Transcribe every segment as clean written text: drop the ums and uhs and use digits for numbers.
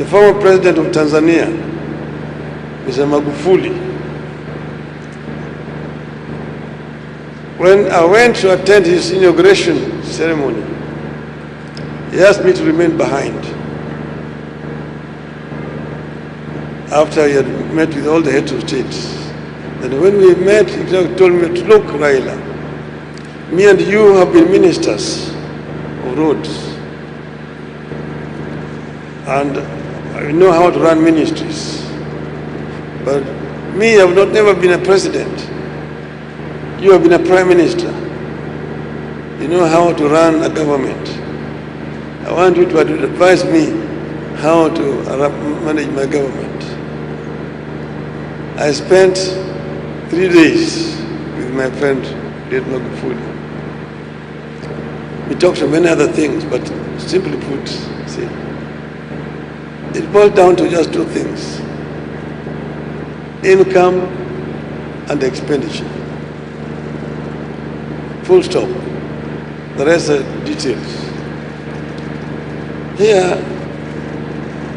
The former president of Tanzania, Mr. Magufuli, when I went to attend his inauguration ceremony, he asked me to remain behind. After he had met with all the heads of states. Then when we met, he told me, look, Raila, me and you have been ministers of roads. And I know how to run ministries. But me, I have never been a president. You have been a prime minister. You know how to run a government. I want you to advise me how to manage my government. I spent 3 days with my friend, Magufuli. We talked about many other things, but simply put, see, it boils down to just two things: income and expenditure. Full stop. The rest are details. Here,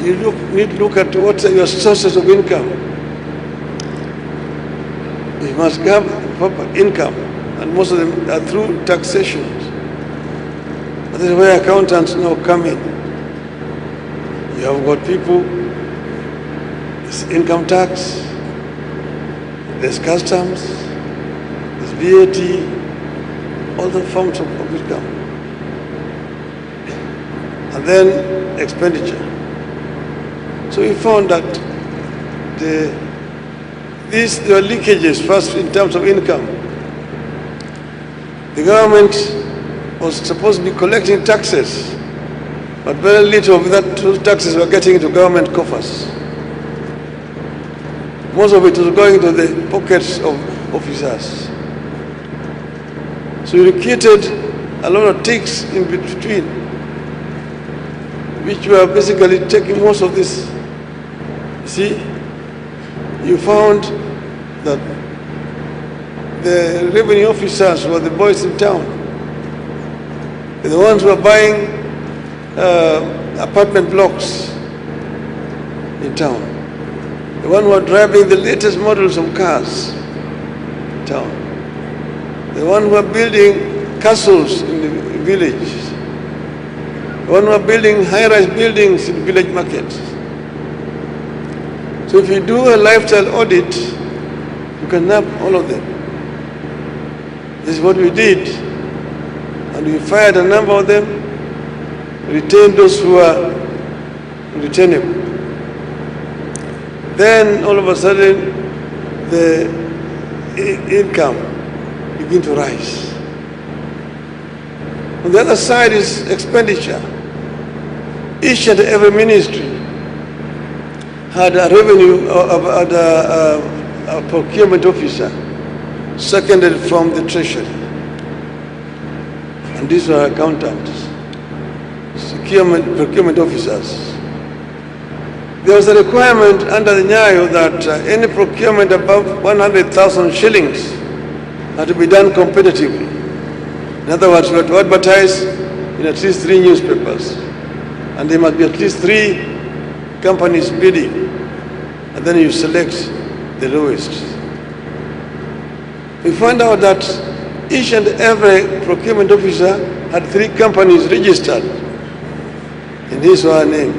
you need to look at what are your sources of income. You must have proper income, and most of them are through taxation. That is where accountants now come in. You have got people, there's income tax, there's customs, there's VAT, all the forms of income. And then expenditure. So we found that there were leakages first in terms of income. The government was supposed to be collecting taxes, but very little of those taxes were getting into government coffers. Most of it was going to the pockets of officers. So you created a lot of ticks in between, which were basically taking most of this. See, you found that the revenue officers were the boys in town. They're the ones who are buying apartment blocks in town. The ones who are driving the latest models of cars in town. The ones who are building castles in the villages. The ones who are building high-rise buildings in village markets. So if you do a lifestyle audit, you can nab all of them. This is what we did. And we fired a number of them, retained those who are retainable. Then all of a sudden, the income begin to rise. On the other side is expenditure. Each and every ministry had a revenue, had a procurement officer seconded from the treasury. And these were accountants, procurement officers. There was a requirement under the Nyayo that any procurement above 100,000 shillings had to be done competitively. In other words, you had to advertise in at least 3 newspapers, and there must be at least 3 companies bidding, and then you select the lowest. We found out that each and every procurement officer had 3 companies registered in his or her name.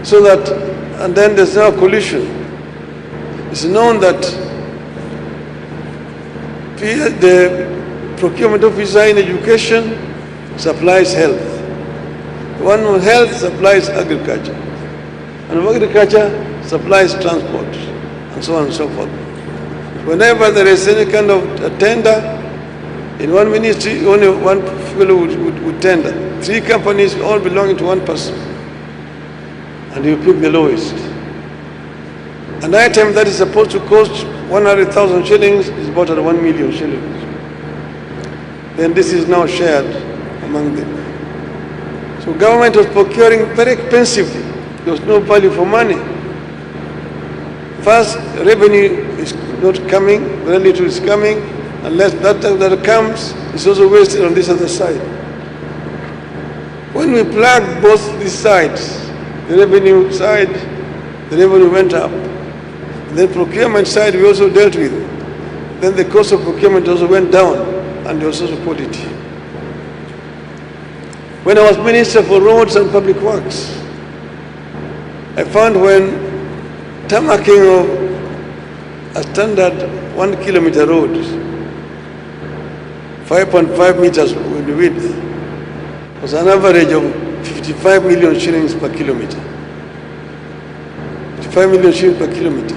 So that, and then there's now collusion. It's known that the procurement officer in education supplies health. The one who health supplies agriculture. And agriculture supplies transport, and so on and so forth. Whenever there is any kind of a tender, in one ministry, only one fellow would tender. 3 companies all belonging to one person. And you pick the lowest. An item that is supposed to cost 100,000 shillings is bought at 1 million shillings. Then this is now shared among them. So government was procuring very expensively. There was no value for money. First, revenue is not coming, very little is coming, unless that comes, it's also wasted on this other side. When we plugged both these sides, the revenue side, the revenue went up. The procurement side we also dealt with. Then the cost of procurement also went down, and there was also quality. When I was Minister for Roads and Public Works, I found when tarmacking of a standard 1 kilometer road, 5.5 meters in width, was an average of 55 million shillings per kilometer. 55 million shillings per kilometer.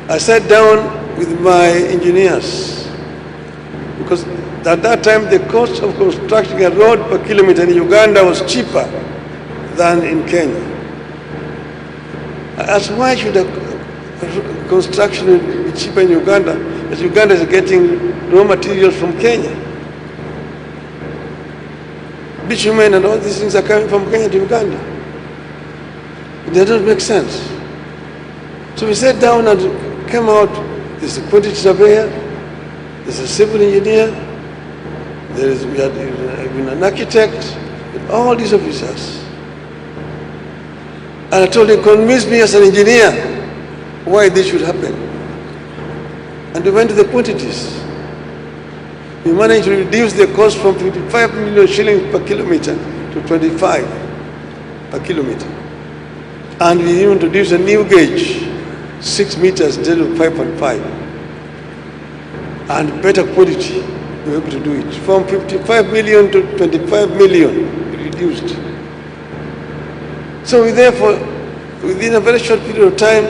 I sat down with my engineers because at that time the cost of constructing a road per kilometer in Uganda was cheaper than in Kenya. I asked, why should a construction be cheaper in Uganda as Uganda is getting raw materials from Kenya? Bitumen and all these things are coming from Kenya to Uganda. It doesn't make sense. So we sat down and came out. There's a quantity surveyor, there's a civil engineer, we had even an architect, and all these officers. And I told him, convince me as an engineer why this should happen. And we went to the quantities. We managed to reduce the cost from 55 million shillings per kilometer to 25 per kilometer. And we introduced a new gauge, 6 meters instead of 5.5. And better quality, we were able to do it. From 55 million to 25 million, we reduced. So we therefore, within a very short period of time,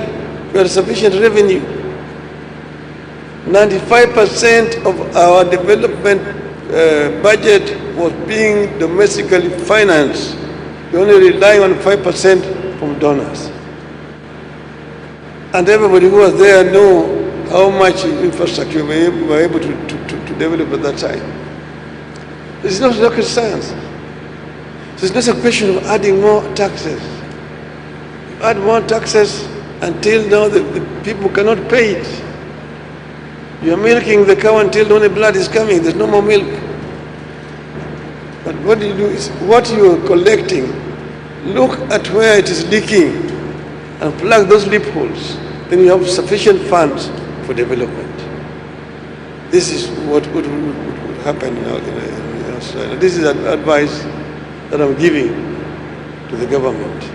we had sufficient revenue. 95% of our development budget was being domestically financed. We only relying on 5% from donors. And everybody who was there know how much infrastructure we were able to develop at that time. It's not rocket science. So it's not a question of adding more taxes. You add more taxes until now the people cannot pay it. You're milking the cow until only blood is coming, there's no more milk. But what you do is, what you are collecting, look at where it is leaking and plug those loopholes. Then you have sufficient funds for development. This is what would happen in Australia. This is advice that I'm giving to the government.